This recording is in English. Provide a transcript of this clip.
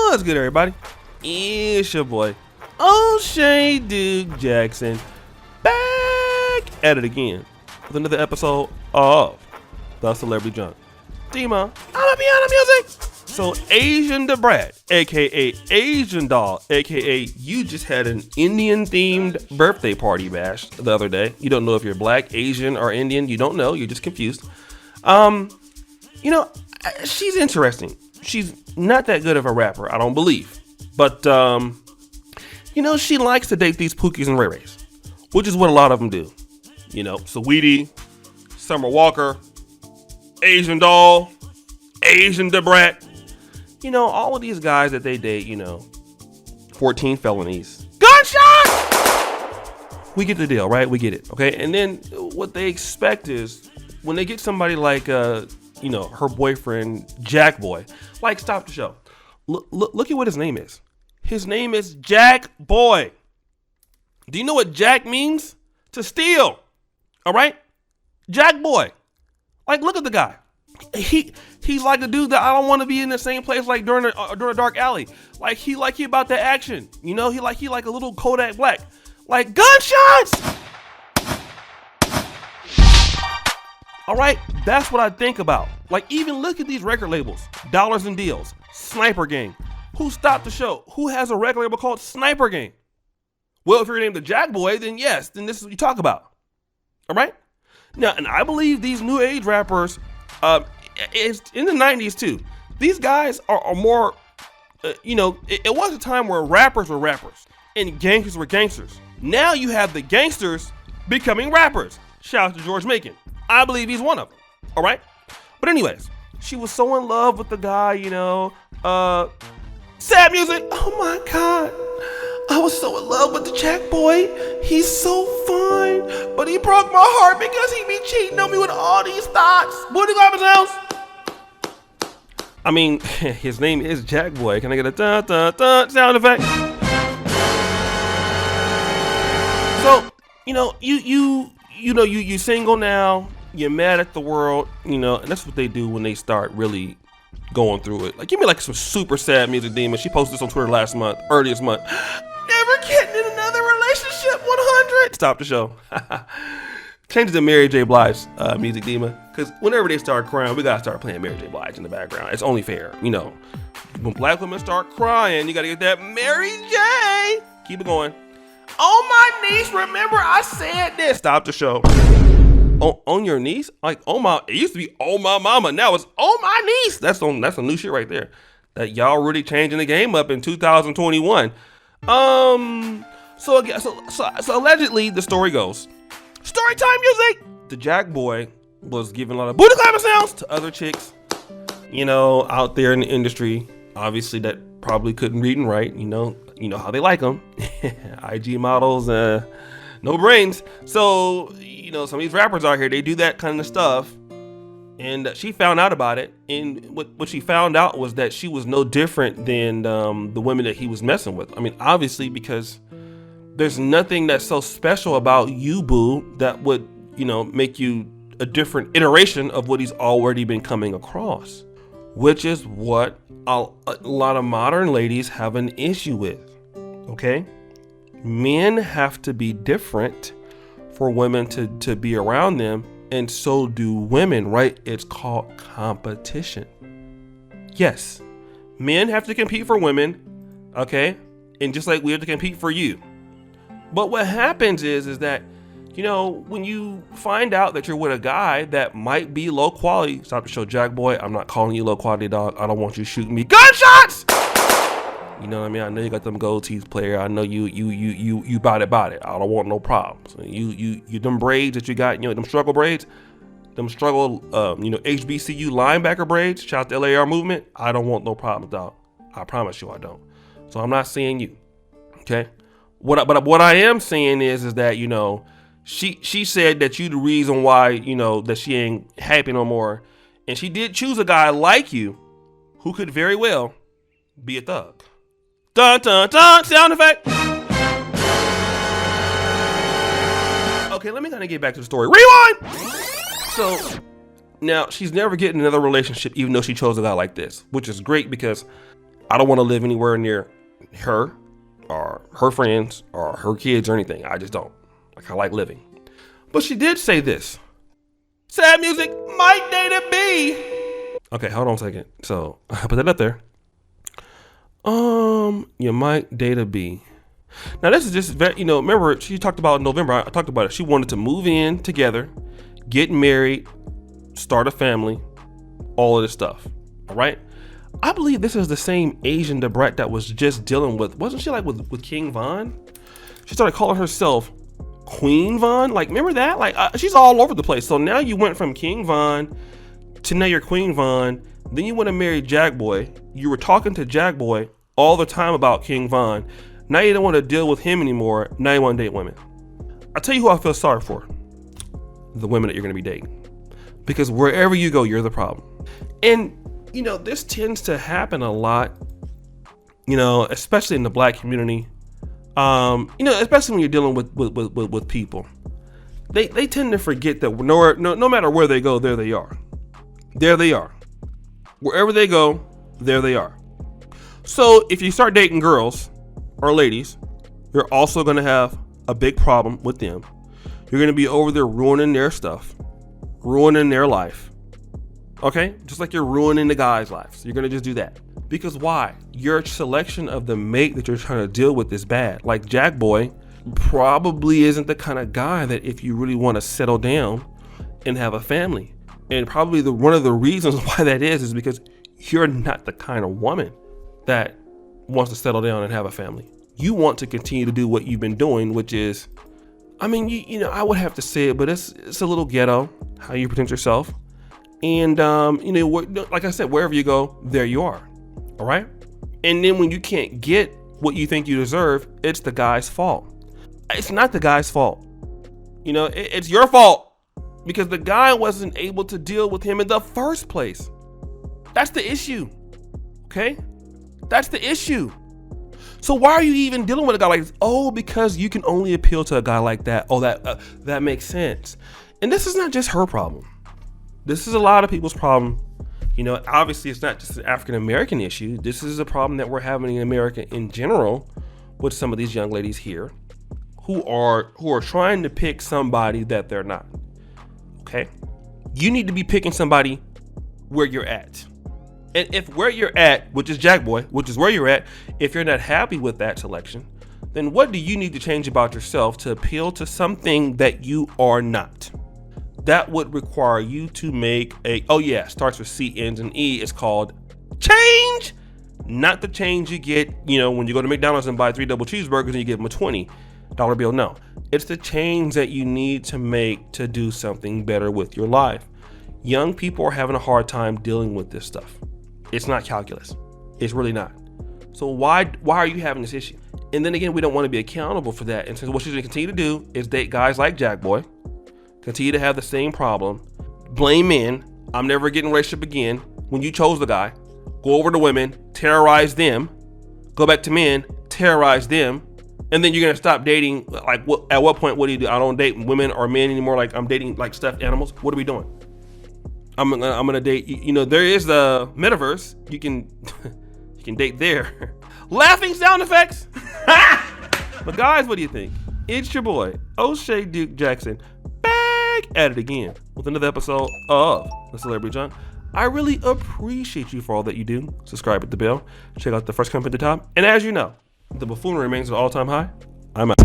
What's good, everybody? It's your boy, O'Shea Duke Jackson, back at it again with another episode of The Celebrity Junk. Dima, I'm a piano music. So Asian the Brat, aka Asian Doll, aka you just had an Indian-themed birthday party bash the other day. You don't know if you're black, Asian, or Indian. You don't know. You're just confused. You know, she's interesting. She's not that good of a rapper, I don't believe. But, you know, she likes to date these Pookies and Ray Rays, which is what a lot of them do. You know, Saweetie, Summer Walker, Asian Doll, Asian the Brat. You know, all of these guys that they date, you know, 14 felonies. Gunshot! We get the deal, right? We get it, okay? And then what they expect is when they get somebody like, you know, her boyfriend, JACKBOY, like, stop the show. Look at what his name is. His name is JACKBOY. Do you know what Jack means? To steal, all right? JACKBOY. Like, look at the guy. He's like a dude that I don't want to be in the same place like during a dark alley. Like he about the action, you know. He like a little Kodak Black, like gunshots. All right, that's what I think about. Like even look at these record labels: Dollars and Deals, Sniper Gang. Who stopped the show? Who has a record label called Sniper Gang? Well, if you're named the JACKBOY, then yes, then this is what you talk about. All right. Now, and I believe these new age rappers. It's in the 90s too. These guys are more, you know, it was a time where rappers were rappers and gangsters were gangsters. Now you have the gangsters becoming rappers. Shout out to George Macon. I believe he's one of them. All right. But anyways, she was so in love with the guy, you know, sad music. Oh my God. I was so in love with the JACKBOY. He's so fine, but he broke my heart because he be cheating on me with all these thoughts. Booty garbage house. I mean, his name is JACKBOY. Can I get a dun dun dun sound effect? So, you know, you single now. You're mad at the world, you know, and that's what they do when they start really going through it. Like, give me like some super sad music, Demon. She posted this on Twitter earlier this month. Never getting in another relationship 100. Stop the show. Change it to Mary J. Blige's music, Demon. Because whenever they start crying, we gotta start playing Mary J. Blige in the background. It's only fair, you know. When black women start crying, you gotta get that Mary J. Keep it going. On my niece, remember I said this. Stop the show. On your niece? Like, oh my, it used to be oh my mama. Now it's oh my niece. That's some new shit right there. That y'all really changing the game up in 2021. So allegedly the story goes. Story time music. The JACKBOY was giving a lot of booty clapping sounds to other chicks, you know, out there in the industry. Obviously that probably couldn't read and write, you know how they like them. IG models, no brains. So, you know, some of these rappers out here, they do that kind of stuff. And she found out about it. And what she found out was that she was no different than the women that he was messing with. I mean, obviously, because there's nothing that's so special about you, boo, that would, you know, make you a different iteration of what he's already been coming across, which is what a lot of modern ladies have an issue with. Okay? Men have to be different for women to be around them, and so do women, right? It's called competition. Yes, men have to compete for women, okay? And just like we have to compete for you. But what happens is that, you know, when you find out that you're with a guy that might be low quality, stop the show, JACKBOY. I'm not calling you low quality, dog. I don't want you shooting me gunshots. You know what I mean? I know you got them gold teeth, player. I know you bout it. I don't want no problems. You them braids that you got, you know, them struggle braids, them struggle, you know, HBCU linebacker braids. Shout out to LAR movement. I don't want no problems, dog. I promise you I don't. So I'm not saying you, okay? But what I am saying is that, you know, she said that you the reason why, you know, that she ain't happy no more, and she did choose a guy like you, who could very well be a thug. Dun dun dun, sound effect. Okay, let me kind of get back to the story. Rewind. So now she's never getting another relationship, even though she chose a guy like this, which is great because I don't want to live anywhere near her or her friends or her kids or anything. I just don't. Like, I like living. But she did say this. Sad music might date a bee. Okay, hold on a second. So I put that up there. You might date a bee. Now this is just very, remember she talked about in November, I talked about it. She wanted to move in together, get married, start a family, all of this stuff. All right. I believe this is the same Asian Brat that was just dealing with, wasn't she like with King Von? She started calling herself Queen Von. Like, remember that? Like, she's all over the place. So now you went from King Von to now you're Queen Von. Then you want to marry JACKBOY. You were talking to JACKBOY all the time about King Von. Now you don't want to deal with him anymore. Now you want to date women. I'll tell you who I feel sorry for. The women that you're going to be dating. Because wherever you go, you're the problem. And, this tends to happen a lot, especially in the black community. Especially when you're dealing with people. They tend to forget that no matter where they go, there they are. There they are. Wherever they go, there they are. So if you start dating girls or ladies, you're also going to have a big problem with them. You're going to be over there ruining their stuff, ruining their life. Okay? Just like you're ruining the guy's life. So you're going to just do that. Because why? Your selection of the mate that you're trying to deal with is bad. Like JACKBOY probably isn't the kind of guy that if you really want to settle down and have a family. And probably one of the reasons why that is because you're not the kind of woman that wants to settle down and have a family. You want to continue to do what you've been doing, which is, I would have to say it, but it's a little ghetto how you present yourself. And, like I said, wherever you go, there you are. All right. And then when you can't get what you think you deserve, it's the guy's fault. It's not the guy's fault. It's your fault because the guy wasn't able to deal with him in the first place. That's the issue. Okay. That's the issue. So why are you even dealing with a guy like this? Oh, because you can only appeal to a guy like that. Oh, that makes sense. And this is not just her problem. This is a lot of people's problem. Obviously it's not just an African-American issue. This is a problem that we're having in America in general with some of these young ladies here who are trying to pick somebody that they're not. Okay. You need to be picking somebody where you're at. And if where you're at, which is JACKBOY, which is where you're at, if you're not happy with that selection, then what do you need to change about yourself to appeal to something that you are not? That would require you to make starts with C, ends in E. It's called change. Not the change you get, when you go to McDonald's and buy 3 double cheeseburgers and you give them a $20 bill. No, it's the change that you need to make to do something better with your life. Young people are having a hard time dealing with this stuff. It's not calculus. It's really not. So why are you having this issue? And then again, we don't want to be accountable for that. And so what she's going to continue to do is date guys like JACKBOY, continue to have the same problem, blame men. I'm never getting a relationship again. When you chose the guy, go over to women, terrorize them, go back to men, terrorize them. And then you're going to stop dating. Like, at what point, what do you do? I don't date women or men anymore. Like, I'm dating like stuffed animals. What are we doing? I'm gonna date. There is the metaverse. You can date there. Laughing sound effects. But guys, what do you think? It's your boy O'Shea Duke Jackson back at it again with another episode of The Celebrity Junk. I really appreciate you for all that you do. Subscribe at the bell. Check out the first comment at the top. And as you know, the buffoonery remains at an all-time high. I'm out.